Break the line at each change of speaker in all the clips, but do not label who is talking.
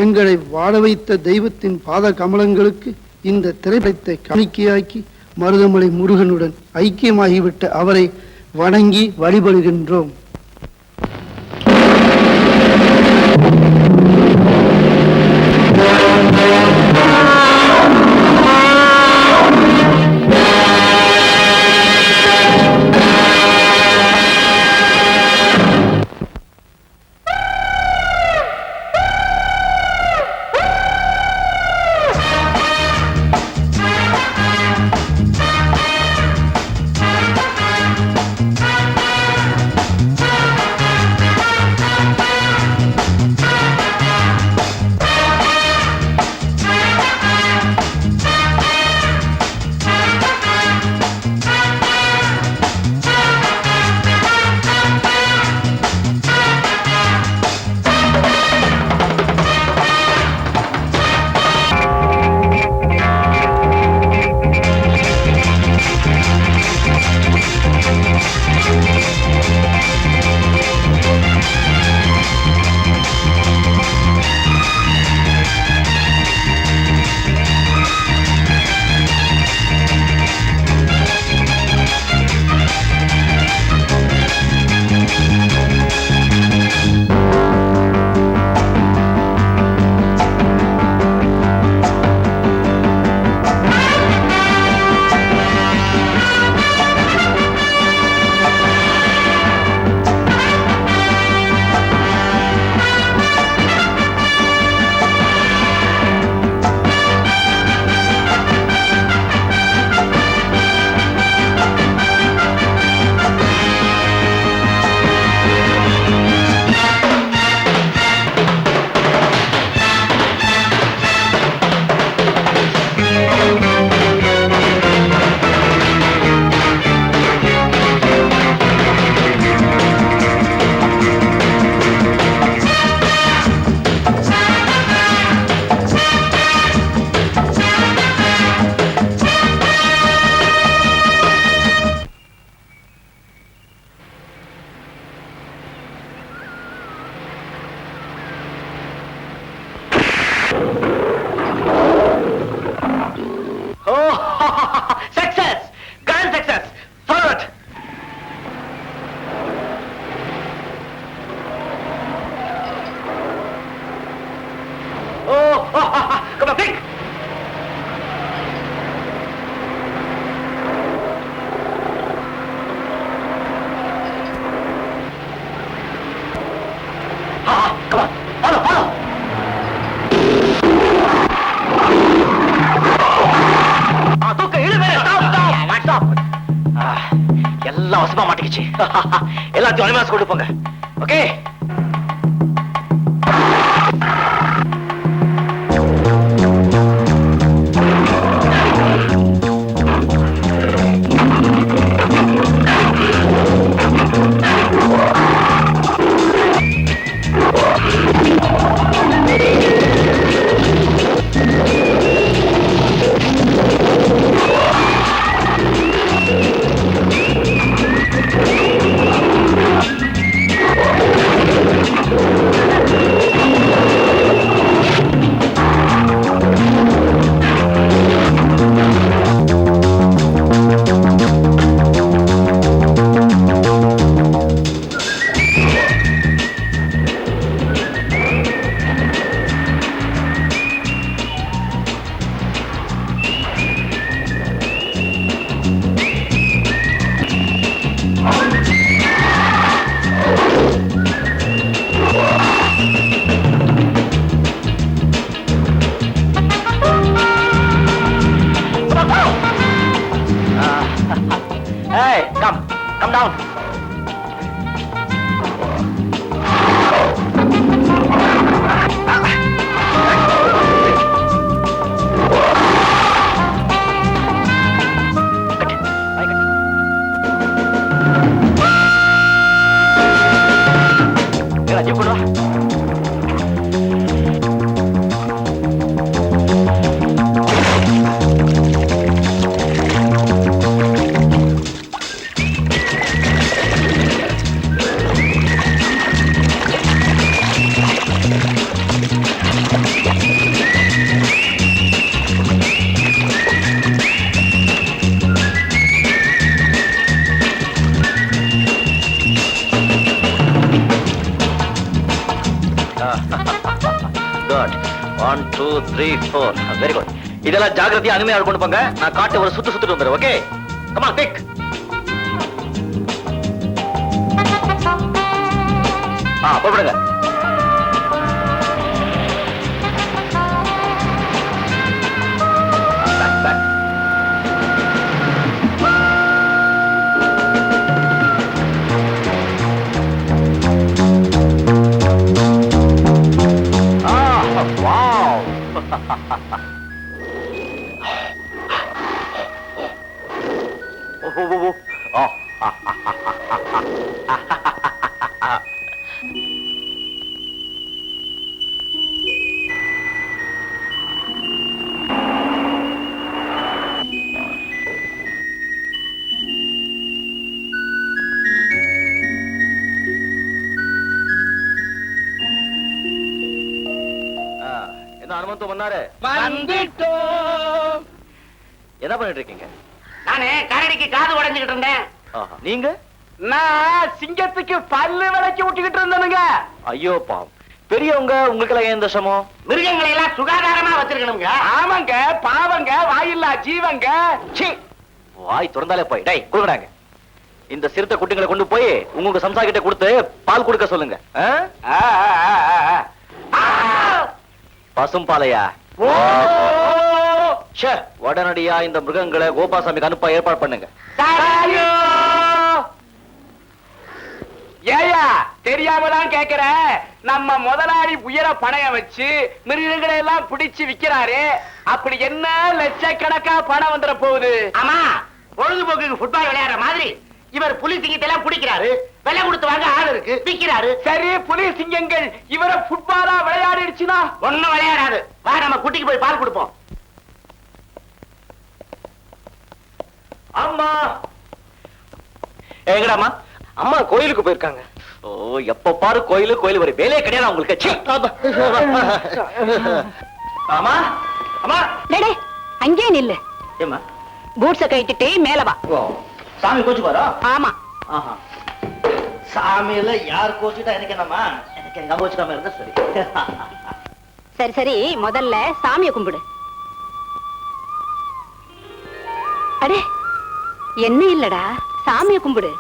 எங்களை வாழ வைத்த தெய்வத்தின் பாத கமலங்களுக்கு இந்த திரைப்படத்தை காணிக்கையாக்கி மருதமலை முருகனுடன் ஐக்கியமாகிவிட்ட அவரை வணங்கி வழிபடுகின்றோம்.
எல்லாம் வசமா மாட்டிக்கிச்சு. எல்லாத்தையும் அனிமாஸ் கொண்டு போங்க. Okay? Hey, come down. 1 2 3 4 very good. இதெல்லாம் ஜாகிரதையா அனுமையா கொண்டு போங்க. நான் காட்டு ஒரு சுத்திட்டு வந்துடுறேன். Okay, come on pick. போடுங்க. அனுமந்தம் வந்தாரு. என்ன பண்ணிட்டு இருக்கீங்க?
நானே கரடிக்கு காது உடைஞ்சுக்கிட்டு இருந்தேன்.
நீங்க?
நான் சிங்கத்துக்கு பல்லு விலைக்கு விட்டுக்கிட்டு இருந்தேனுங்க.
ஐயோ பாவம், பெரியவங்க உங்களுக்கு எல்லாம் ஏன் தசமம்?
மிருகங்களை எல்லாம் சுகாதாரமா வச்சிருக்கணுங்க. ஆமாங்க, பாவங்க, வாயில்லா ஜீவங்க.
வாய் திறந்தாலே போய் டேய் கொடுக்குறாங்க. இந்த சிறுத்தை குட்டிங்களை கொண்டு போய் உங்க சம்சா கிட்ட கொடுத்து பால் கொடுக்க சொல்லுங்க. பசும்பாலையா? உடனடியா இந்த மிருகங்களை கோபாசாமிக்கு அனுப்ப ஏற்பாடு பண்ணுங்க.
ஏயா தெரியாமதான் கேக்குற. நம்ம முதலாளி உயர பணைய வச்சு மிருகங்களை எல்லாம் பிடிச்சு விக்கிறாரு. அப்படி என்ன லட்சக்கணக்கா பணம் வந்துட போகுது. ஆமா, பொழுதுபோக்கு ஃபுட்பால் விளையாடுற மாதிரி இவர் புலி சிங்கத்தை எல்லாம் பிடிக்கிறாரு. விலை கொடுத்து வாங்க ஆள் இருக்கு, விக்கிறாரு. சரி, புலி சிங்கங்கள் இவரை ஃபுட்பாலா விளையாடிடுச்சுன்னா ஒண்ணும் விளையாடாது. வா, நம்ம குட்டிக்கு போய் பால் கொடுப்போம்.
அம்மா
எங்கடாமா? அம்மா கோயிலுக்கு போயிருக்காங்க.
ஓ, எப்ப பாரு கோயில் ஒரு வேலையே கிடையாது உங்களுக்கு.
ஆமா அம்மா,
டேடே அங்கே நில்லு.
ஏமா
பூட்ஸ கட்டிட்டு மேல வா.
சாமி கோச்சு பாரா?
ஆமா.
சாமியில யார் கோச்சுட்டா எனக்கு என்னமா? எனக்கு எங்க கோச்சுக்காம இருந்தா சரி.
சரி சரி, முதல்ல சாமியை கும்பிடு. அடே என்ன இல்லடா, சாமியை கும்பிடு.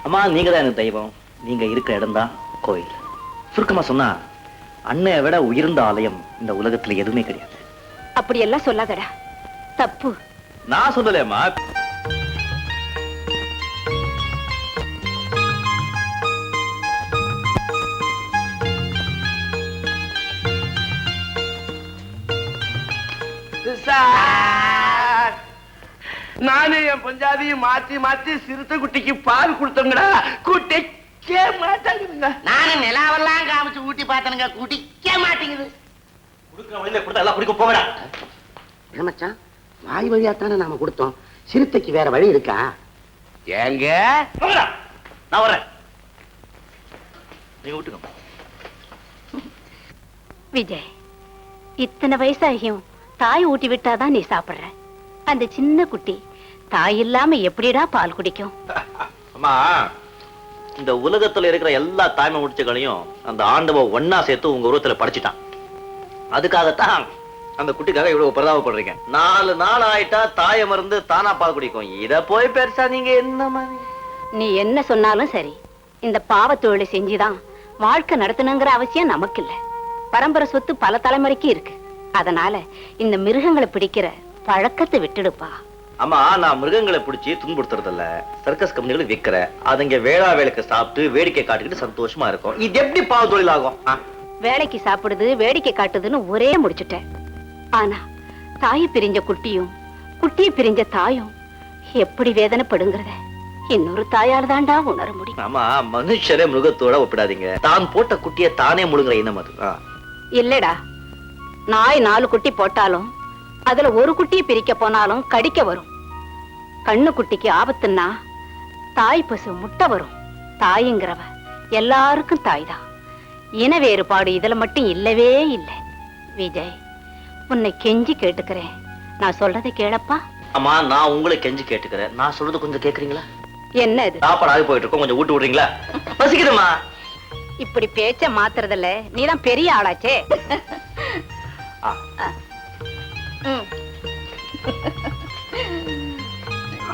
அம்மா, நீங்க தான் எனக்கு தெய்வம். நீங்க இருக்கிற இடம் தான் கோயில். சுருக்கமா சொன்னா அன்னைய விட உயர்ந்த ஆலயம் இந்த உலகத்துல எதுவுமே கிடையாது.
அப்படி எல்லாம் சொல்லாதடா, தப்பு.
நான் சொல்லலேம்மா.
நானும் என் பஞ்சாதியும் மாத்தி மாத்தி சிறுத்தை குட்டிக்கு பால் கொடுத்தோங்கடா. குட்டிக்க மாட்டாங்க. நானும் நிலாவெல்லாம் காமிச்சு ஊட்டி பார்த்தனுங்க, குடிக்க மாட்டேங்குது.
குடுக்கிற வழியில கொடுத்தா எல்லாம் குடிக்க போகடா.
மச்சான், வாய் வழியாத்தானே நாம கொடுத்தோம். சிறுத்தைக்கு வேற வழி இருக்கா? ஏங்க
நான் வரேன், நீங்க விட்டுக்கோங்க.
விஜய், இத்தனை வயசாகியும் தாய் ஊட்டி விட்டாதான் நீ சாப்பிடுற. அந்த சின்ன குட்டி தாய் இல்லாம எப்படிடா பால் குடிக்கும்?
அம்மா, இந்த உலகத்துல இருக்கிற எல்லா தாய்மை முடிச்சுகளையும் அந்த ஆண்டவ ஒன்னா சேர்த்து உங்க உருவத்துல படைச்சிட்டான். அதுக்காகத்தான் அந்த குட்டிக்காக இவ்வளவு பிரதாபப்படுறீங்க. 4 நாள் ஆயிட்டா தாயை மருந்து தானா பால் குடிக்கும். இத போய் பெருசா நீங்க என்ன மாதிரி?
நீ என்ன சொன்னாலும் சரி, இந்த பாவ தொழிலை செஞ்சுதான் வாழ்க்கை நடத்தணுங்கிற அவசியம் நமக்கு இல்ல. பரம்பரை சொத்து பல தலைமுறைக்கு இருக்கு. அதனால இந்த மிருகங்களை பிடிக்கிற பழக்கத்தை விட்டுடுப்பா.
அம்மா, நான் மிருகங்களை பிடிச்சி துன்புறுத்துறது இல்ல. சர்க்கஸ் கம்பெனிகளுக்கு விக்கிற அதுங்க வேளா வேலைக்கு சாப்பிட்டு வேடிக்கை காட்டிக்கிட்டு சந்தோஷமா இருக்கும். இது எப்படி பாவ தொழில் ஆகும்?
வேலைக்கு சாப்பிடுது, வேடிக்கை காட்டுதுன்னு ஒரே முடிச்சுட்டேன். ஆனா தாயை பிரிஞ்ச குட்டியும் குட்டியை பிரிஞ்ச தாயும் எப்படி வேதனைப்படுங்கிறத இன்னொரு தாயால் தாண்டா உணர முடியும்.
ஆமா, மனுஷரே மிருகத்தோட ஒப்பிடாதீங்க. தான் போட்ட குட்டியை தானே முழுங்குற இனம் அது.
இல்லடா, நாய் 4 குட்டி போட்டாலும் அதுல ஒரு குட்டியை பிரிக்க போனாலும் கடிக்க வரும். கண்ணு குட்டிக்கு ஆபத்துன்னா தாய் பசு முட்டை வரும். தாய்ங்கிறவ எல்லாருக்கும் தாய்தான். இன வேறுபாடு இதுல மட்டும் இல்லவே இல்லை. விஜய், உன்னை கெஞ்சி கேட்டுக்கிறேன், நான் சொல்றதை கேளப்பா.
அம்மா, நான் உங்களை கெஞ்சி கேட்டுக்கிறேன். நான் சொல்றது கொஞ்சம் கேக்குறீங்களா?
என்ன இது?
சாப்பாடு ஆகி போயிட்டு இருக்கோம், கொஞ்சம் ஊட்டி விடுறீங்களா? பசிக்குதுமா.
இப்படி பேச்ச மாத்துறதுல நீதான் பெரிய ஆளாச்சே. ம்.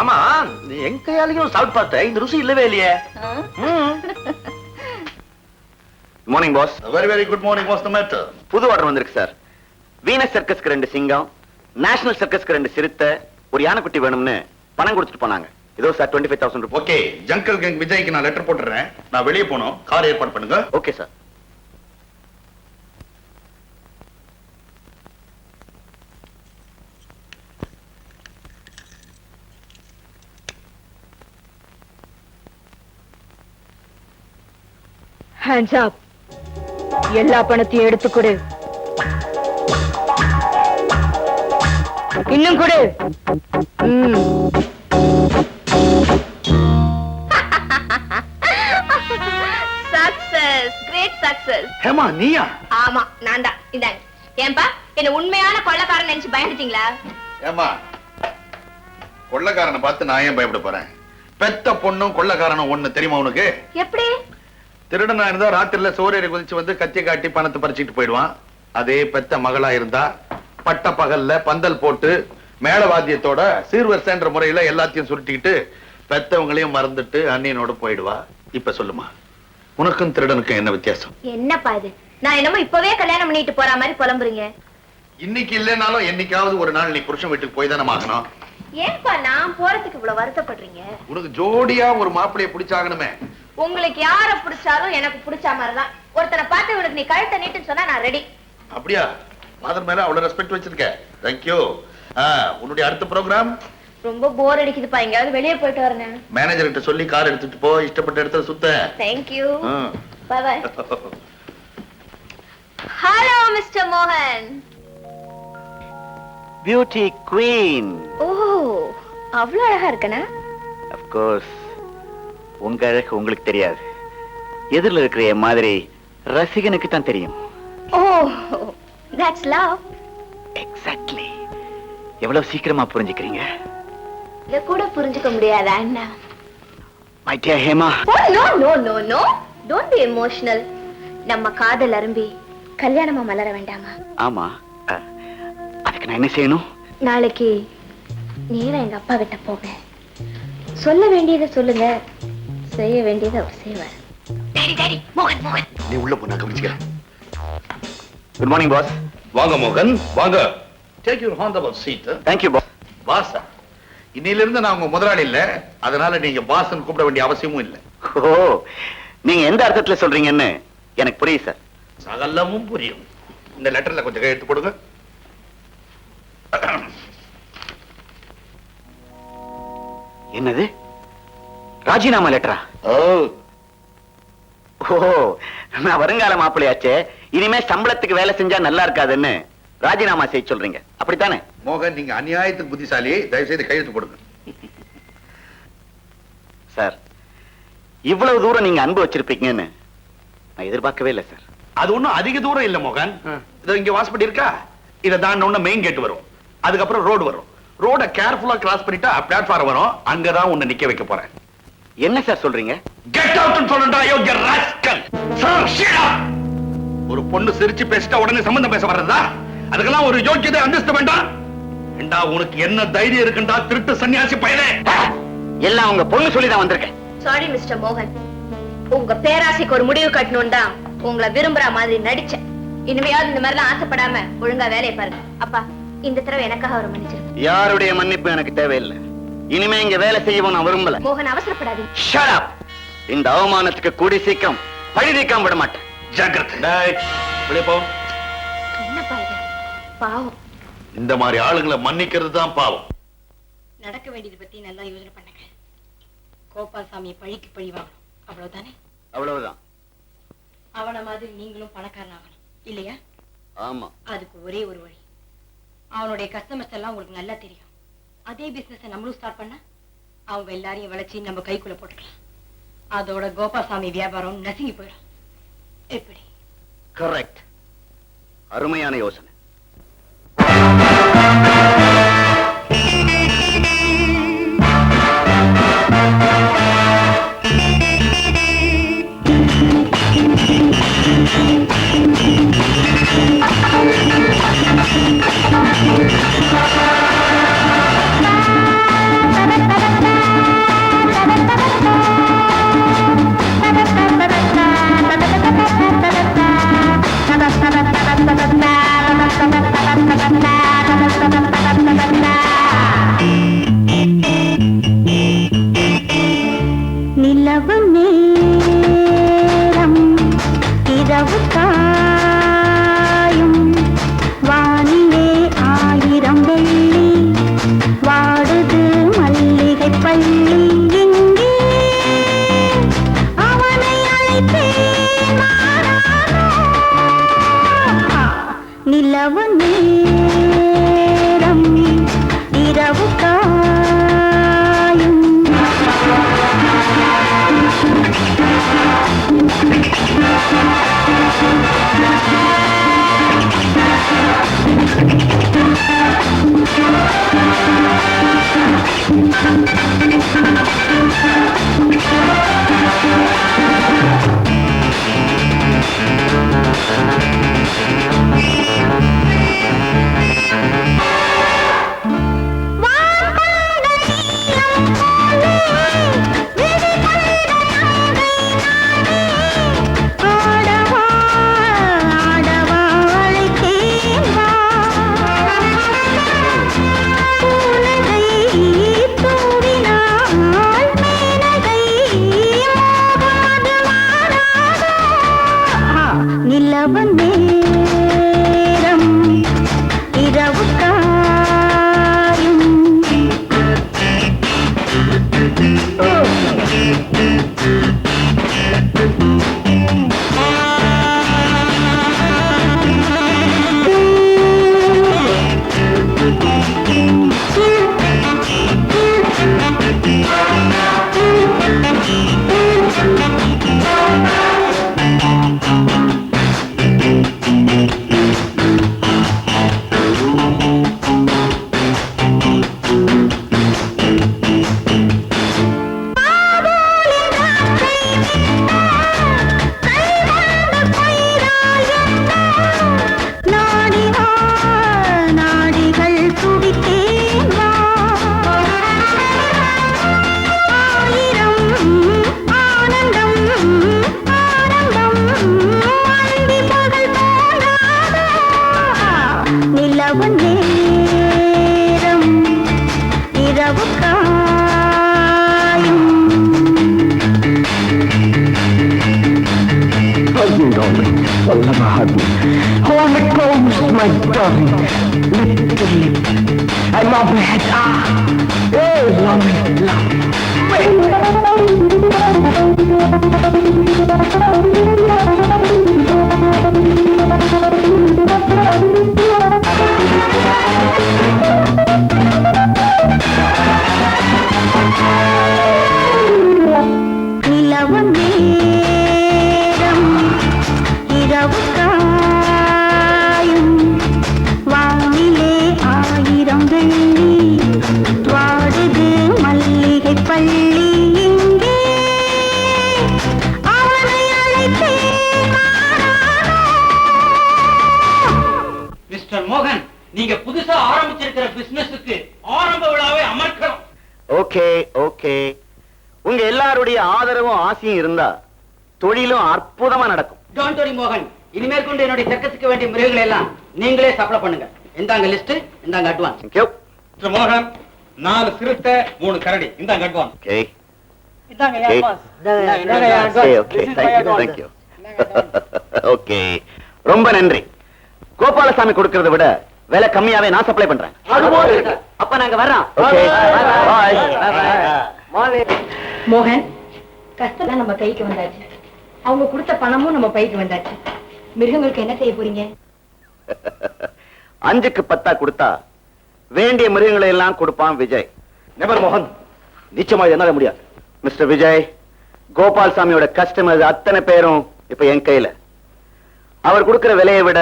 ஆமா என் கையாலையும் சாப்பிட்டு பார்த்தேன், இந்த ருசி இல்லவே இல்லையே. Morning boss.
Very very good morning. What's the matter?
புது ஆர்டர் வந்திருக்கு சார். வீனஸ் சர்க்கஸ்க்கு 2 சிங்கம், நேஷனல் சர்க்கஸ்க்கு 2 சிறுத்தை, ஒரு யானைக்குட்டி வேணும்னு பணம் கொடுத்துட்டு போனாங்க. இதோ சார் 25,000 ரூபாய்.
ஓகே, ஜங்கல் கேங் விஜய்க்கு நான் லெட்டர் போட்டுறேன். நான் வெளியே போணும், கார் ஏற்பாடு பண்ணுங்க.
Okay sir.
Hands up. எல்லா பணத்தையும் எடுத்து கொடு. இன்னும் கொடு.
Success, great success.
ஹேமா நீயா?
ஆமா, நான் தான். இந்தாங்க. ஏன்பா என்ன உண்மையான கொள்ளக்காரன் நினைச்சு பயந்துட்டீங்களா?
ஏமா, கொள்ளக்காரனை பார்த்து நான் ஏன் பயப்பட போறேன்? பெத்த பொண்ணும் கொள்ளக்காரனும் ஒண்ணு தெரியுமா உனக்கு?
எப்படி?
திருடனா இருந்தா ராத்திரில சோரேறி குதிச்சு வந்து கத்தி காட்டி பணத்தை பறிச்சுட்டு போயிடுவான். அதே பெத்த மகளா இருந்தா பட்ட பகல்ல பந்தல் போட்டு மேளவாத்தியத்தோட சீர்வரிசைன்ற முறையில எல்லாத்தையும் சுருட்டிக்கிட்டு பெத்தவங்களையும் மறந்துட்டு அண்ணியனோட போயிடுவா. இப்ப சொல்லுமா, உனக்கும் திருடனுக்கும் என்ன வித்தியாசம்?
என்னப்பா இது? நான் என்னமோ இப்பவே கல்யாணம் பண்ணிட்டு போற மாதிரி புலம்புறீங்க.
இன்னைக்கு இல்லைனாலும் என்னைக்காவது ஒரு நாள் நீ புருஷன் வீட்டுக்கு போய் தானே ஆகணும்.
ஏன்பா நான் போறதுக்கு இவ்வளவு வருத்தப்படுறீங்க?
உனக்கு ஜோடியா ஒரு மாப்பிளைய பிடிச்சாகணுமே.
உங்களுக்கு யார பிடிச்சாலும் எனக்கு பிடிச்ச மாதிரிதான். ஒருத்தனை பார்த்து உனக்கு நீ கழுத்தை நீட்டுன்னு சொன்னா நான் ரெடி.
அப்படியா? ஃபாதர் மேல அவ்வளவு ரெஸ்பெக்ட் வச்சிருக்க. தேங்க்யூ. உன்னுடைய அடுத்த ப்ரோக்ராம்?
ரொம்ப போர் அடிக்குதுப்பா, எங்கயாவது வெளியே போயிட்டு வரேன்.
மேனேஜர் கிட்ட சொல்லி கார் எடுத்துட்டு போ, இஷ்டப்பட்ட இடத்துல சுத்த.
Thank you. Bye bye. Hello mister மோகன்.
Beauty queen.
ஓ, அவ்வளவு அழகா இருக்கனா?
Of course. உங்க அழகு உங்களுக்கு தெரியாது, எதிரில் இருக்கிற என் மாதிரி ரசிகனுக்கு தான் தெரியும்.
Oh, that's love.
எக்ஸாக்ட்லி. எவ்வளவு சீக்கிரமா புரிஞ்சுக்கிறீங்க.
இத கூட புரிஞ்சுக்க முடியாதா அண்ணா?
My dear Hema.
Oh no no no no, don't be emotional. நம்ம காதல் அரும்பி கல்யாணமா மலர வேண்டாமா?
ஆமா, அதுக்கு நான் என்ன செய்யணும்?
நாளைக்கு நேரா எங்க அப்பா கிட்ட போங்க. சொல்ல வேண்டியதை சொல்லுங்க, செய்ய வேண்டியதை அவர் செய்வார். டாடி டாடி, மோகன் மோகன்.
நீ உள்ள போ, நான் கவனிச்சுக்கிறேன்.
Good morning boss.
வாங்க மோகன், வாங்க. Take your honourable seat.
Thank you boss.
Boss, இன்னையில இருந்து நான் உங்க முதலாளி இல்ல, அதனால நீங்க பாஸ்ன்னு கூப்பிட வேண்டிய அவசியமும் இல்ல.
ஓ, நீங்க எந்த அர்த்தத்துல சொல்றீங்கன்னு எனக்கு புரியுது சார்.
சகலமும் புரியும். இந்த லெட்டர்ல கொஞ்சம் கையெழுத்து போடுங்க.
என்னது, ராஜினாமா லெட்டரா? ஓ, நான் வருங்கால மாப்பிள்ளையாச்சே, இனிமே சம்பளத்துக்கு வேலை செஞ்சா நல்லா இருக்காதுன்னு ராஜினாமா செய்ய சொல்றீங்க, அப்படித்தானே?
மோகன், நீங்க அநியாயத்துக்கு புத்திசாலி, தயவு செய்து கையெழுத்து போடுங்க.
சார், இவ்வளவு தூரம் நீங்க அன்பு வச்சிருப்பீங்கன்னு நான் எதிர்பார்க்கவே இல்லை சார்.
அது ஒண்ணும் அதிக தூரம் இல்ல மோகன். இதோ இங்க வாசப்படி இருக்கா, இதை தாண்ட உடனே மெயின் கேட் வரும், அதுக்கப்புறம் ரோடு வரும். ரோட கேர்ஃபுல்லா கிராஸ் பண்ணிட்டா பிளாட்ஃபார்ம் வரும், அங்கதான் உன்னை நிக்க வைக்க போறேன்.
என்ன சார் சொல்றீங்க?
கெட் அவுட்னு சொல்றேன்டா, யோகிய ராஸ்கல். Sir, shut up. ஒரு பொண்ணு சிரிச்சு பேசிட்டா உடனே சம்பந்தம் பேச வர்றதா? அதுக்கெல்லாம் ஒரு யோகியதை அந்தஸ்து வேண்டாம். ஏண்டா, உனக்கு என்ன தைரியம் இருக்குண்டா திருட்டு சன்னியாசி பயலே?
எல்லாம் உங்க பொண்ணு சொல்லி தான் வந்திருக்கேன்.
சாரி மிஸ்டர் மோகன், உங்க பேராசைக்கு ஒரு முடிவு கட்டணும் தான் உங்களை விரும்புற மாதிரி நடிச்சேன். இனிமையாவது இந்த மாதிரிலாம் ஆசைப்படாம ஒழுங்கா வேலையை பாருங்க. அப்பா, இந்த தடவை எனக்காக ஒரு மன்னிச்சிருங்க.
யாருடைய மன்னிப்பு எனக்கு தேவையில்லை. இனிமே இங்க வேலை செய்யவும் நான் விரும்பல.
மோகன், அவசரப்படாதீங்க.
Shut up. இந்த அவமானத்துக்கு கூடி சீக்கிரம் பழி தீர்க்காம விட மாட்டேன்.
ஜாக்கிரதை. வெளியே போ.
என்னப்பா இது? பாவம்.
இந்த மாதிரி ஆளுங்களை மன்னிக்கிறது தான் பாவம்.
நடக்க வேண்டியது பத்தி நல்லா யோசனை பண்ணுங்க. கோபால்சாமியை பழிக்கு பழி வாங்கணும், அவ்வளவுதானே?
அவ்வளவுதான்.
அவன மாதிரி நீங்களும் பணக்காரன் ஆகணும், இல்லையா?
ஆமா.
அதுக்கு ஒரே ஒரு வழி. அவனுடைய கஸ்டமர்ஸ் எல்லாம் உங்களுக்கு நல்லா தெரியும். அதே பிசினஸ் நம்மளும் ஸ்டார்ட் பண்ணா அவங்க எல்லாரையும் வளைச்சு நம்ம கைக்குள்ள போட்டுக்கலாம். அதோட கோபால்சாமி வியாபாரம் நசுங்கி போயிடும். எப்படி?
கரெக்ட். அருமையான யோசனை.
darling. Lift the lip. I'm up ahead. Hey, love it, love
நிலவு நேரம் இரவு காயும் வானிலே 1000 வெள்ளி வாடுது மல்லிகை பள்ளி இங்கே அவனை அழைத்தேன்
மிஸ்டர் மோகன், நீங்க புதுசா ஆரம்பிச்சிருக்கிற பிசினஸுக்கு ஆரம்ப விழாவை அமர்க்கிறோம்.
ஓகே ஓகே, உங்க எல்லாருடைய ஆதரவும் ஆசையும் இருந்தா தொழிலும் அற்புதமா நடக்கும்.
டோன்ட் வரி மோகன், இனிமேல் கொண்டு என்னுடைய சர்க்கஸுக்கு வேண்டிய மிருகங்களை எல்லாம் நீங்களே சப்ளை பண்ணுங்க. இந்தாங்க லிஸ்ட், இந்தாங்க அட்வான்ஸ்.
தேங்க்யூ.
மிஸ்டர் மோகன், 4 சிறுத்தை 3 கரடி, இந்தாங்க அட்வான்ஸ்.
ஓகே
இந்தாங்க
Okay.
Advance.
Okay thank you. Okay, ரொம்ப நன்றி. கோபாலசாமி கொடுக்கறத விட விலை கம்மியாவே நான் சப்ளை பண்றேன்.
அப்ப நாங்க வர்றோம்.
Okay bye.
மோகன், கஷ்டம் நம்ம கைக்கு வந்தாச்சு. அவங்க கொடுத்த பணமும் நம்ம பைக்கு வந்தாச்சு. மிருகங்களுக்கு என்ன செய்ய போறீங்க?
5க்கு 10 கொடுத்தா வேண்டிய மிருகங்களை எல்லாம் கொடுப்பான் விஜய். நெவர் மோகன், நிச்சயமா என்னால முடியாது. மிஸ்டர் விஜய், கோபால்சாமியோட கஸ்டமர்ஸ் அத்தனை பேரும் இப்ப என் கையில. அவர் கொடுக்கிற விலையை விட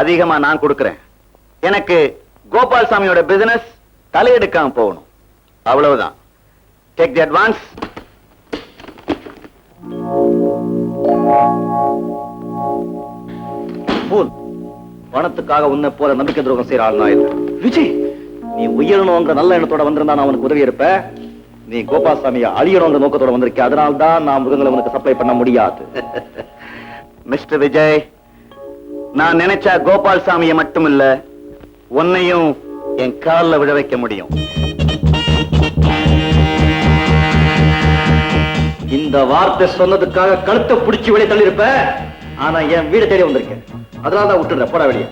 அதிகமா நான் கொடுக்கிறேன். எனக்கு கோபால்சாமியோட பிசினஸ் தலையெடுக்காம போகணும், அவ்வளவுதான். Take the advance. பணத்துக்காக உன்னை போல நம்பிக்கை துரோகம் செய்யற ஆள் நான் இல்ல. விஜய், நீ உயரணுங்கிற நல்ல எண்ணத்தோட வந்திருந்தா நான் உனக்கு உதவி இருப்பேன். நீ கோபால்சாமியை அழியணுங்கிற நோக்கத்தோட வந்திருக்க, அதனால்தான் நான் மிருகங்களை உனக்கு சப்ளை பண்ண முடியாது. மிஸ்டர் விஜய், நான் நினைச்சா கோபால்சாமியை மட்டும் இல்ல, உன்னையும் என் காலில் விழ வைக்க முடியும். இந்த வார்த்தை சொன்னதுக்காக கழுத்தை பிடிச்சி வெளியே தள்ளி இருப்ப, ஆனா என் வீடு தேடி வந்திருக்கேன், அதனால தான் விட்டுடுற. போட வெளியே.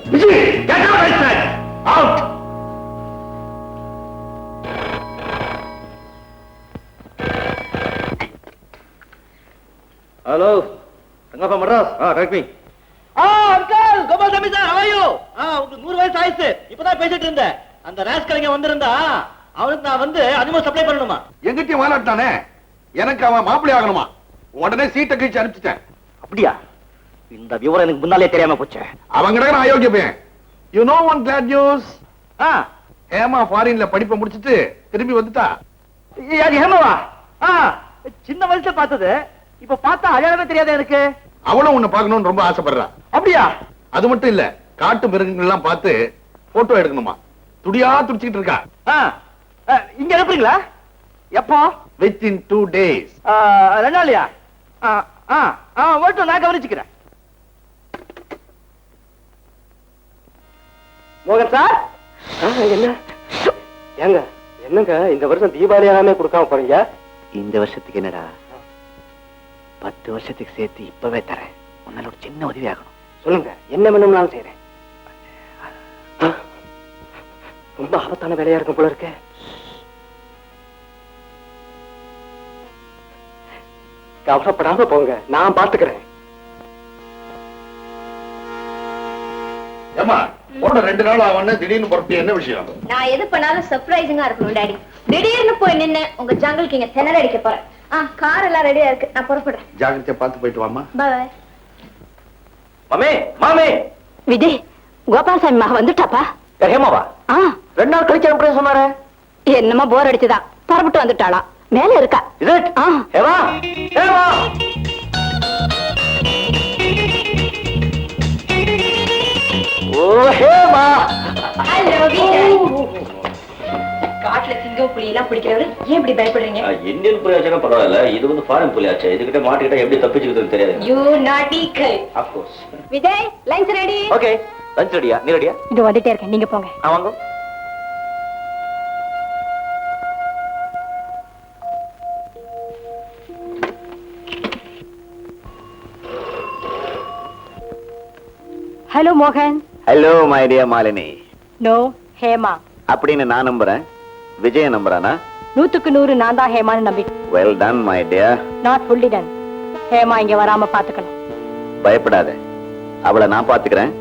Hello, Rangappa Madras. Correct me.
Uncle, Gopalsamy sir, how are you? உங்களுக்கு 100 வயசு ஆயிடுச்சு. இப்பதான் பேசிட்டு இருந்தேன். அந்த ராஸ்கல் இங்க வந்திருந்தா அவனுக்கு நான் வந்து அனிமல் சப்ளை பண்ணணுமா?
எங்கிட்டயும் வாலாட்டானே, எனக்கு அவன் மாப்பிள்ளை ஆகணுமா? உடனே சீட்டை கழிச்சு அனுப்பிச்சிட்டேன்.
அப்படியா? இந்த விவரம் எனக்கு முன்னாலே தெரியாம போச்சு.
அவங்க கிடக்கிற அயோக்கிய பையன். You know one glad news. Hema ஃபாரின்ல படிப்பை முடிச்சிட்டு திரும்பி வந்துட்டா.
அது ஹேமாவா? சின்ன வயசுல பார்த்தது, இப்ப பார்த்தா அடையாளமே தெரியாத எனக்கு.
அவளும் உன்னை பார்க்கணும்னு ரொம்ப ஆசைப்படுறா.
அப்படியா?
அது மட்டும் இல்ல, காட்டு மிருகங்கள் எல்லாம் பார்த்து போட்டோ எடுக்கணுமா. துடியா துடிச்சுக்கிட்டு இருக்கா.
இங்க அனுப்புறீங்களா? எப்போ?
Within 2 days.
2 நாளையா? மட்டும் நான் கவனிச்சுக்கிறேன். மோகன் சார், என்ன ஏங்க, என்னங்க இந்த வருஷம் தீபாவளியாமே கொடுக்காம போறீங்க?
இந்த வருஷத்துக்கு என்னடா, 10 வருஷத்துக்கு சேர்த்து இப்பவே தரேன். உன்னால ஒரு சின்ன உதவி ஆகணும்.
சொல்லுங்க, என்ன வேணும்னாலும் செய்யறேன். ரொம்ப ஆபத்தான வேலையா இருக்கும் போல இருக்க. கவலைப்படாம போங்க, நான் பாத்துக்கிறேன்.
ஏமா, போன 2 நாள் ஆவன்னு திடீர்னு புறப்பட்டு என்ன விஷயம்?
நான் எது பண்ணாலும் சர்ப்ரைசிங்கா இருக்கணும் டாடி. திடீர்னு போய் நின்னு உங்க ஜங்கலுக்கு இங்க திணற அடிக்க போறேன். கார் எல்லாம் ரெடியா இருக்கு, நான் புறப்படுறேன்.
ஜாகிரதையா பார்த்து போயிட்டு வாமா.
பாய்.
மாமே, மாமே.
விஜய், கோபாலசாமி மக வந்துட்டாப்பா.
ஹேமாவா? 2 நாள் கழிச்சு அனுப்புறேன் சொன்னாரே.
என்னமா போர் அடிச்சுதான் புறப்பட்டு வந்துட்டாளா? மேல இருக்கா.
இது ஹேமா, ஹேமா. ஓ ஹேமா.
ஹலோ விஜய். காட்டுல சிங்கம் புலி எல்லாம் பிடிக்கிறவரு ஏன் இப்படி பயப்படுறீங்க?
இந்தியன் புலியாச்சுன்னா பரவாயில்ல, இது வந்து ஃபாரின் புலியாச்சு. இதுகிட்ட மாட்டிக்கிட்டா எப்படி தப்பிச்சுக்கிறதுன்னு தெரியாது.
You naughty guy.
Of course.
Vijay, lunch ready.
Okay, lunch ரெடியா? நீ ரெடியா?
இது வந்துட்டே இருக்கேன், நீங்க போங்க.
வாங்க.
ஹலோ மோகன்.
Hello my dear Malini.
No, Hema.
அப்படின்னு நான் நம்புறேன். விஜய நம்புறானா?
100% நான் தான் ஹேமான்னு நம்பி.
Well done my dear.
Not fully done. Hema இங்க வராம பாத்துக்கணும்.
பயப்படாத, அவளை நான் பாத்துக்கிறேன்.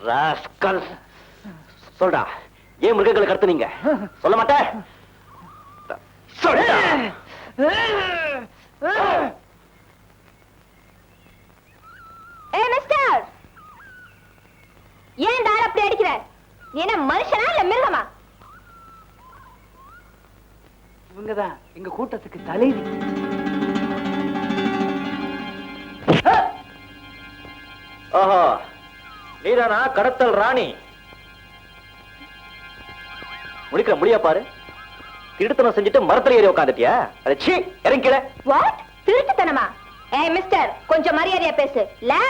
ராஸ்கல், சொல்டா, ஏன் மிருகங்களை கடத்துனீங்க? சொல்ல மாட்டேன். சொல்டா.
ஏய் மிஸ்டர், ஏன் இந்த ஆள் அப்படி அடிக்கிற? நீ என்ன மனுஷனா இல்ல மிருகமா?
இவங்கதான் எங்க கூட்டத்துக்கு தலைவி.
ஓஹோ, நீதானா கடத்தல் ராணி? முடிக்கிற முடியா பாரு. திருட்டுத்தனம் செஞ்சுட்டு மரத்துல ஏறி உட்காந்துட்டியா? அதை சீ, இறங்கிட.
வாட்? திருட்டுத்தனமா? ஏய் மிஸ்டர், கொஞ்சம் மரியாதையா பேசு. ல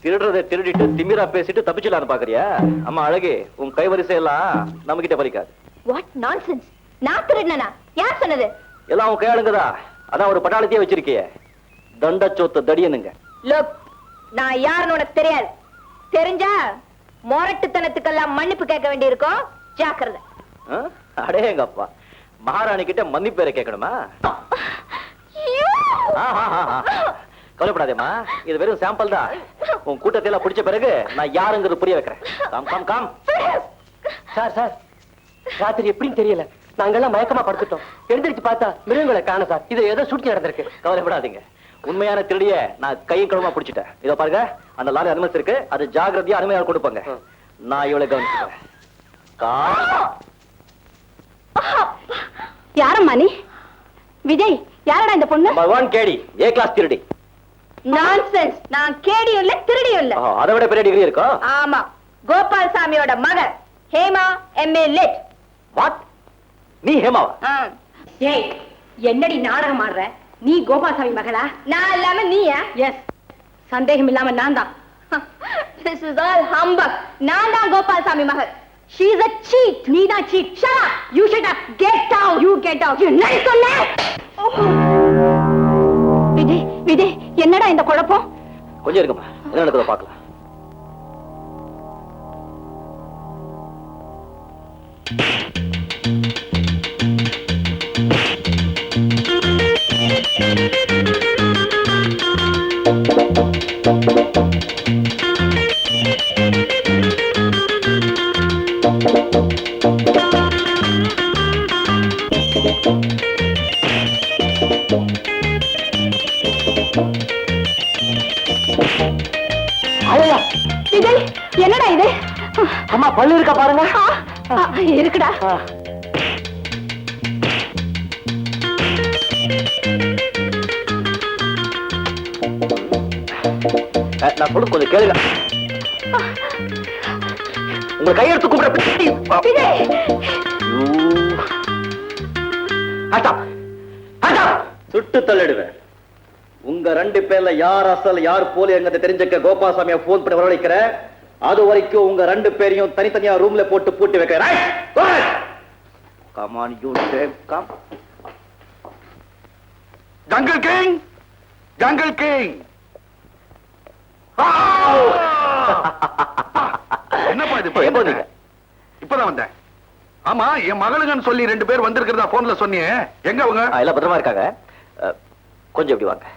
திருடுறதை திருடிட்டு திமிரா பேசிட்டு தப்பிச்சலான்னு பாக்குறியா? அம்மா அழகே, உன் கைவரிசை எல்லாம் நம்ம கிட்ட பலிக்காது.
What nonsense? நான் திருடுனா? யார் சொன்னது?
எல்லாம் உன் கையாளுங்கதா. அதான் ஒரு பட்டாளத்தையே வச்சிருக்கிய. தண்டச்சோத்த தடியனுங்க.
லுக், நான் யாருன்னு உனக்கு தெரியாது. தெரிஞ்சா மொரட்டுத்தனத்துக்கெல்லாம் மன்னிப்பு கேட்க வேண்டியிருக்கும். ஜாக்கிரதை.
அடேங்கப்பா, மகாராணி கிட்ட மன்னிப்பு பேரை கேட்கணுமா? கவலைப்படாதேம்மா, இது வெறும் சாம்பிள் தான். உன் கூட்டத்தை எல்லாம் பிடிச்ச பிறகு நான் யாருங்கிறது புரிய வைக்கிறேன். Com com com.
Sir sir, ராத்திரி எப்படின்னு தெரியல, நாங்கெல்லாம் மயக்கமா படுத்துட்டோம். எழுந்திருச்சு பார்த்தா மிருகங்களை காண சார். இது ஏதோ சுட்டி நடந்திருக்கு.
கவலைப்படாதீங்க, உண்மையான திருடிய நான் கையும் களமா பிடிச்சிட்டேன். இதோ பாருங்க, அந்த லாரி அனுமதி இருக்கு. அது ஜாகிரதையா அனுமையால் கொடுப்பாங்க. நான் இவளை கவனிச்சுக்கிறேன்.
யாரம்மா நீ? விஜய், யாரடா இந்த பொண்ணு?
பகவான் கேடி, ஏ கிளாஸ் திருடி.
நான்சென்ஸ். நான் கேடியும் இல்ல திருடியும் இல்ல.
அதை விட பெரிய டிகிரி இருக்கா?
ஆமா, கோபால்சாமியோட மகன் ஹேமா எம்ஏ.
வாட்? நீ ஹேமாவா?
ஏய், என்னடி நாடகம் ஆடுற? நீ கோபால்சாமி மகளா?
நான் இல்லாம நீயா?
எஸ், சந்தேகம் இல்லாம நான் தான்.
This is all humbug. நான் தான் கோபால்சாமி மகள். She is a cheat. நீ தான் cheat. Shut up. You shut up. Get out. You get out. You நடி சொன்ன.
விஜய் விஜய் என்னடா இந்த குழப்பம்?
கொஞ்சம் இருக்குமா, என்ன நடக்குதோ பார்க்கலாம்.
விஜய் என்னடா இது?
அம்மா பல்லு இருக்கா பாருங்க.
இருக்குடா.
நான் சொல்றது கொஞ்சம் கேளுங்க. உங்க கையெடுத்து கூப்பிட
விஜய்
சுட்டு தள்ளிடுவேன். உங்க 2 பேர்ல யார் அசல் யார் போலி எங்க தெரிஞ்சுக்க கோபால்சாமியை போன் பண்ணி வரவழைக்கிறேன். அது வரைக்கும் உங்க 2 பேரையும் தனித்தனியா ரூம்ல போட்டு பூட்டி வைக்கிறேன். Come on, you come.
Jungle king, jungle king. என்னப்பா இது?
எப்போ வந்தீங்க?
இப்பதான் வந்தேன். ஆமா, என் மகளுங்கன்னு சொல்லி 2 பேர் வந்திருக்கிறதா போன்ல சொன்னியே, எங்க அவங்க?
எல்லாம் பத்திரமா இருக்காங்க. கொஞ்சம் எப்படி வாங்க.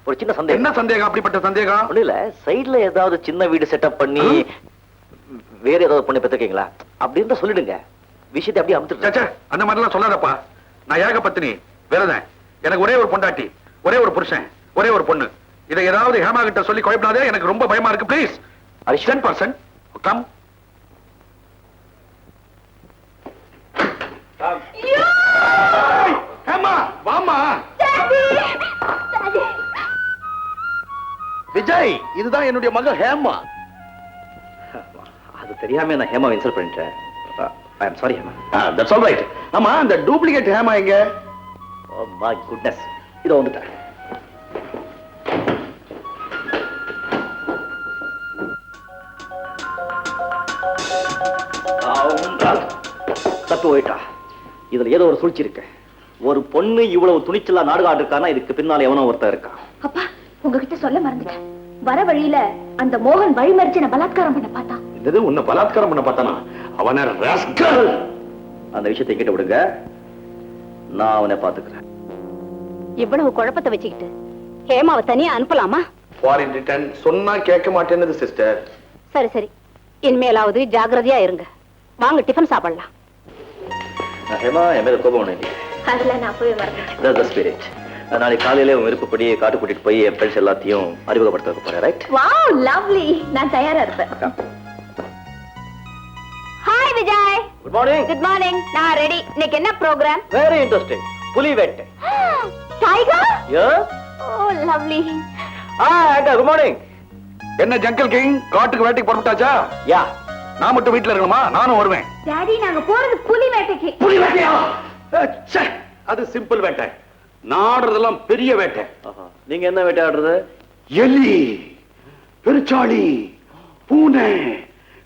ஒரு சின்ன சந்தேகம்.
என்ன சந்தேகம்? அப்படிப்பட்ட சந்தேகம்
ஒண்ணு இல்ல, சைடுல ஏதாவது சின்ன வீடு செட்டப் பண்ணி வேற ஏதாவது பண்ணி பெற்றுக்கீங்களா அப்படி இருந்தா சொல்லிடுங்க. விஷயத்தை அப்படியே அமுத்துட்டு.
அந்த மாதிரி எல்லாம் சொல்லாதப்பா. நான் ஏக பத்தினி, வேறதான். எனக்கு ஒரே ஒரு பொண்டாட்டி, ஒரே ஒரு புருஷன், ஒரே ஒரு பொண்ணு. இதை ஏதாவது ஹேமா கிட்ட சொல்லி குழப்பினாதே. எனக்கு ரொம்ப பயமா இருக்கு. Please 10% come. ஹேமா வாமா. விஜய், இதுதான் என்னுடைய மகள் ஹேமா.
அது தெரியாம நான் ஹேமா இன்சல்ட் பண்ணிட்டேன். I am sorry Hema.
That's all right. ஆமா, அந்த டூப்ளிகேட் ஹேமா எங்க?
ஓ மை குட்னஸ், இதோ வந்துட்டேன். தப்பு போயிட்டா. இதுல ஏதோ ஒரு சூழ்ச்சி இருக்கு. ஒரு பொண்ணு இவ்வளவு துணிச்சலா நாடகம் ஆடுக்கானா இதுக்கு பின்னால எவனோ ஒருத்தர் இருக்கான்.
அப்பா, உங்ககிட்ட சொல்ல மறந்துட்டேன். வர வழியில அந்த மோகன் வழிமறிச்சு பலாத்காரம் பண்ண பார்த்தா.
இது உன்னை பலாத்காரம் பண்ண பார்த்தானா? அவன ராஸ்கல்.
அந்த விஷயத்தை என்கிட்ட விடுங்க, நான் அவனை பாத்துக்கிறேன்.
இவ்வளவு குழப்பத்தை வச்சுக்கிட்டு ஹேமாவை தனியா அனுப்பலாமா?
ஃபாரின் ரிட்டர்ன் சொன்னா கேட்க மாட்டேன்னு சிஸ்டர்.
சரி சரி, இனிமேலாவது ஜாக்கிரதையா இருங்க. வாங்க டிஃபன் சாப்பிடலாம்.
ஹேமா, என் மேல கோபம் ஒண்ணு இல்லையே.
அதெல்லாம் நான் போய் வரேன்.
That's the spirit. நாளைக்கு காலையில உன் விருப்பப்படி காட்டு கூட்டிட்டு போய் என் ஃப்ரெண்ட்ஸ் எல்லாத்தையும் அறிமுகப்படுத்த போறேன். ரைட்?
Wow, lovely. நான் தயாரா இருப்பேன். Hi Vijay.
Good morning.
Good morning. நான் ரெடி. இன்னைக்கு என்ன ப்ரோகிராம்?
Very interesting. புலி வேட்டை.
டைகர்?
Yes.
ஓ லவ்லி.
Good morning.
என்ன ஜங்கல் கிங், காட்டுக்கு வேட்டைக்கு புறப்பட்டாச்சா?
யா.
நான் மட்டும் வீட்டுல இருக்கணுமா? நானும் வருவேன்.
டாடி, நாங்க போறது புலி வேட்டைக்கு.
புலி வேட்டையா? ச்சே, அது சிம்பிள் வேட்டை. நாடுறதெல்லாம் பெரிய வேட்டை.
நீங்க என்ன வேட்டை ஆடுறது?
எலி, பெருச்சாளி, பூனை,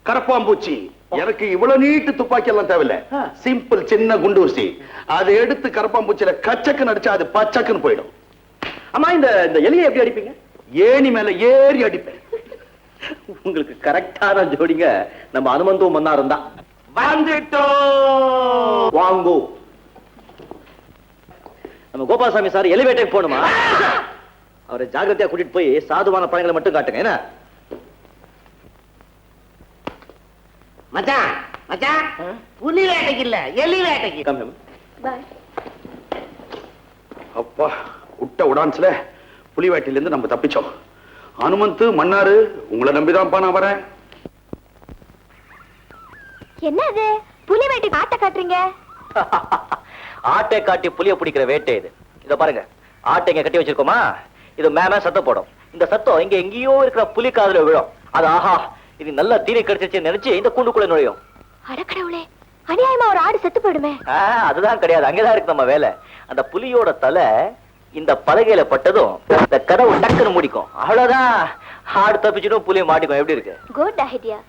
கரப்பாம்பூச்சி. எனக்கு இவ்வளவு நீட்டு துப்பாக்கி எல்லாம் தேவையில்ல. சிம்பிள் சின்ன குண்டூசி. அதை எடுத்து கரப்பாம்பூச்சியில கச்சக்கு நடிச்சா அது பச்சக்குன்னு போயிடும்.
அம்மா, இந்த எலியை எப்படி அடிப்பீங்க?
ஏணி மேல ஏறி அடிப்பேன்.
உங்களுக்கு கரெக்டான ஜோடிங்க நம்ம அனுமந்தும் மன்னாரும் தான்.
வந்துட்டோம்.
வாங்கோ. நம்ம கோபால்சாமி சார் எலிவேட்டருக்கு போகணுமா? அவரை ஜாகிரதையா கூட்டிட்டு போய் சாதுவான பழங்களை மட்டும் காட்டுங்க. என்ன
மச்சான், மச்சான், புலி வேட்டைக்கு இல்ல, எலி வேட்டைக்கு.
பை.
அப்பா, விட்ட உடான்ஸ்ல புலி வேட்டையில இருந்து நம்ம தப்பிச்சோம். அனுமந்து மன்னாரு, உங்களை நம்பிதான்ப்பா நான் வரேன்.
என்ன இது? புலி வேட்டைக்கு ஆட்ட காட்டுறீங்க?
ஆட்டை காட்டி புலிய பிடிக்கிற வேட்டை இது. இத பாருங்க, ஆட்டை இங்க கட்டி வச்சிருக்கோமா, இது மேல சத்தம் போடும். இந்த சத்தம் இங்க எங்கேயோ இருக்கிற புலி காதுல விழும். அது ஆஹா, இது நல்ல தீனி கிடைச்சிருச்சு நினைச்சு இந்த கூண்டுக்குள்ள நுழையும்.
அடக்கடவுளே, அநியாயமா ஒரு ஆடு செத்து போயிடுமே.
அதுதான் கிடையாது, அங்கதான் இருக்கு நம்ம வேலை. அந்த புலியோட தலை இந்த பலகையில பட்டதும் இந்த கதவு டக்குன்னு முடிக்கும். அவ்வளவுதான், ஆடு தப்பிச்சிடும் புளிய மாட்டிக்கும். எப்படி இருக்கு?
Good idea.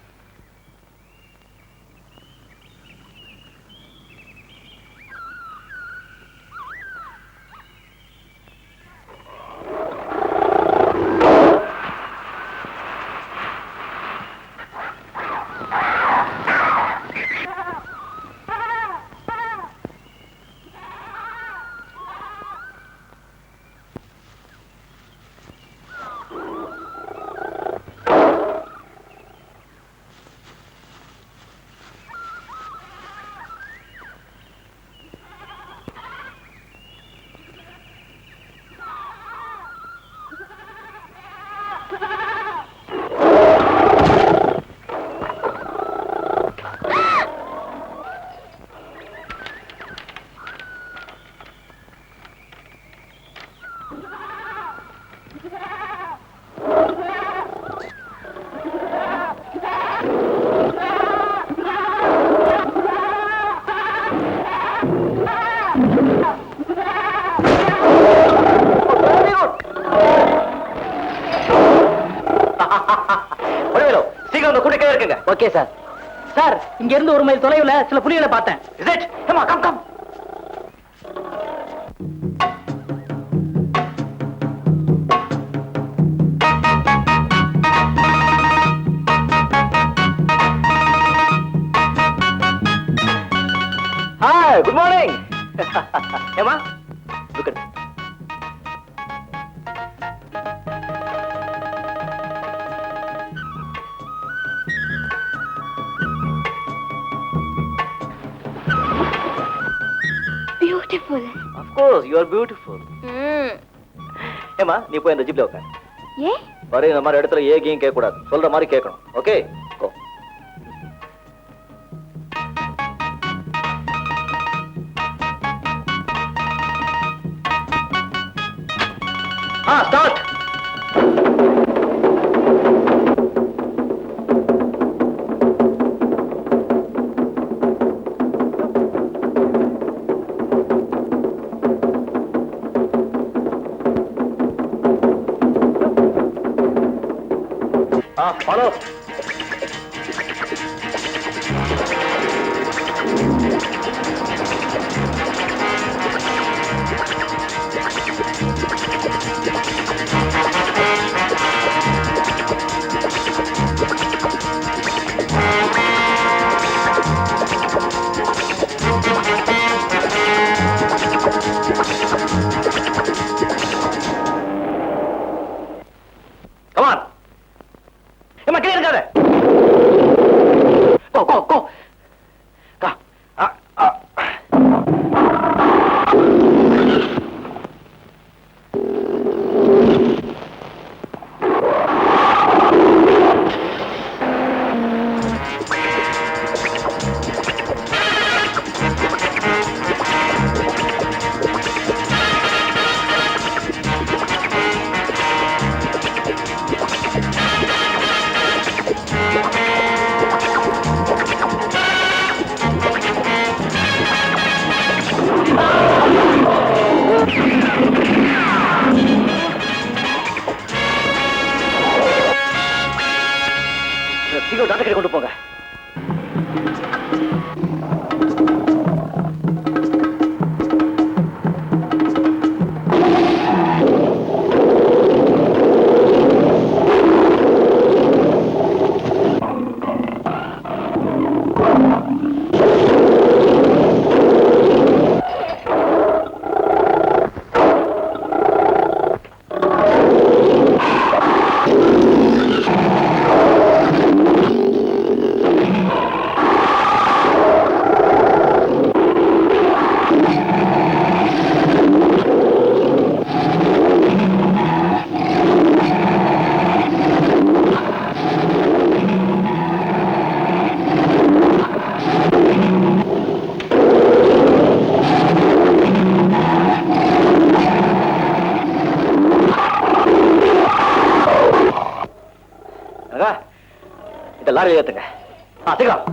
Okay sir. Sir, இங்க இருந்து 1 மைல் தொலைவுல சில புலிகளை பார்த்தேன்.
Is it? Come on, come. Hi, good morning. Emma, look at this.
Beautiful.
Of course, you are beautiful. ஏமா நீ போய் இந்த ஜிப்ல உட்கார்.
ஏ
பாரு, இந்த மாதிரி இடத்துல ஏகியும் கேட்க கூடாது, சொல்ற மாதிரி கேட்கணும். Okay, go. Start. Follow. Come on. Emma, clear இருக்காத. Go. Ka. சீக்கிரம் டாக்டர் கிட்ட கொண்டு போங்க. இந்த லாரி ஏத்துங்க. சீக்கிரம்.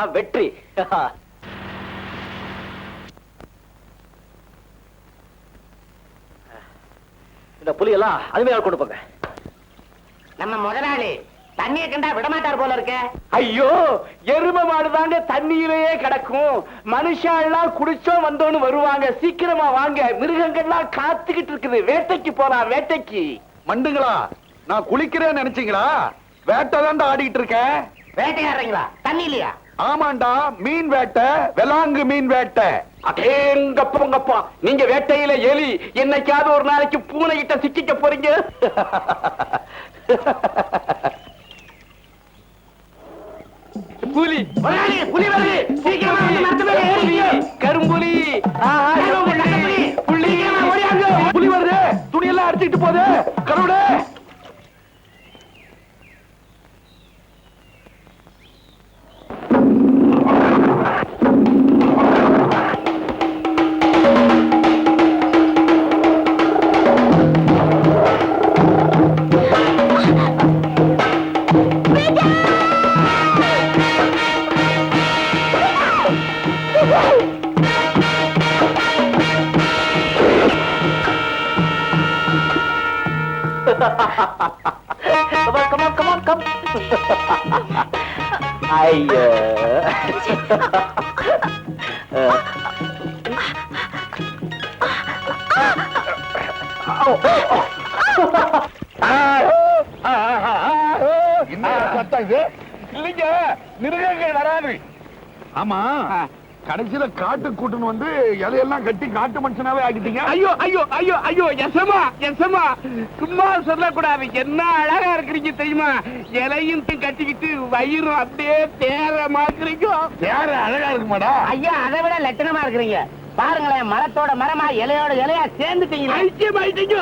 இதுதான் வெற்றி. இந்த புலியெல்லாம் அருமையாக கொண்டு போங்க.
நம்ம முதலாளி தண்ணியை கண்டா விடமாட்டார் போல இருக்க.
ஐயோ, எருமை மாடுதாங்க தண்ணியிலேயே கிடக்கும். மனுஷாலாம் குடிச்சோம் வந்தோன்னு வருவாங்க. சீக்கிரமா வாங்க, மிருகங்கள்லாம் காத்துக்கிட்டு இருக்குது. வேட்டைக்கு போலாம், வேட்டைக்கு.
மண்டுங்களா, நான் குளிக்கிறேன்னு நினைச்சீங்களா? வேட்டை தாண்டா ஆடிட்டு இருக்கேன்.
வேட்டையாடுறீங்களா? தண்ணி இல்லையா?
ஆமாண்டா, மீன் வேட்டை, வெளாங்கு மீன் வேட்டை.
அடேங்கப்பா, நீங்க வேட்டையில எலி, என்னைக்காவது ஒரு நாளைக்கு பூனை கிட்ட சிக்கிக்க போறீங்க. புலி புலி வருது, சீக்கிரமா வந்து மரத்து மேல ஏறுங்க. கரும்புலி, புலி ஓடியாங்க.
புலி வருது, துணியெல்லாம் அடிச்சுட்டு போகுது. கருவுடே,
come on. ஐயோ.
இல்லைங்க, மிருகங்கள் வராது. ஆமா, கடைசியில காட்டு கூட்டுன்னு வந்து இலையெல்லாம் கட்டி காட்டு மனுஷனாவே ஆக்கிட்டீங்க.
ஐயோ, எசமா சும்மா சொல்லக்கூடாது. என்ன அழகா இருக்கிறீங்க தெரியுமா? இலையும் கட்டிக்கிட்டு வயிறும் அப்படியே தேர மாக்குறீங்க.
யார அழகா இருக்குமாடா?
ஐயா, அதை விட லட்சணமா இருக்கிறீங்க. பாருங்களேன், மரத்தோட மரமா இலையோட இலையா சேர்ந்துட்டீங்க.
ஐக்கியம் ஆயிட்டீங்க.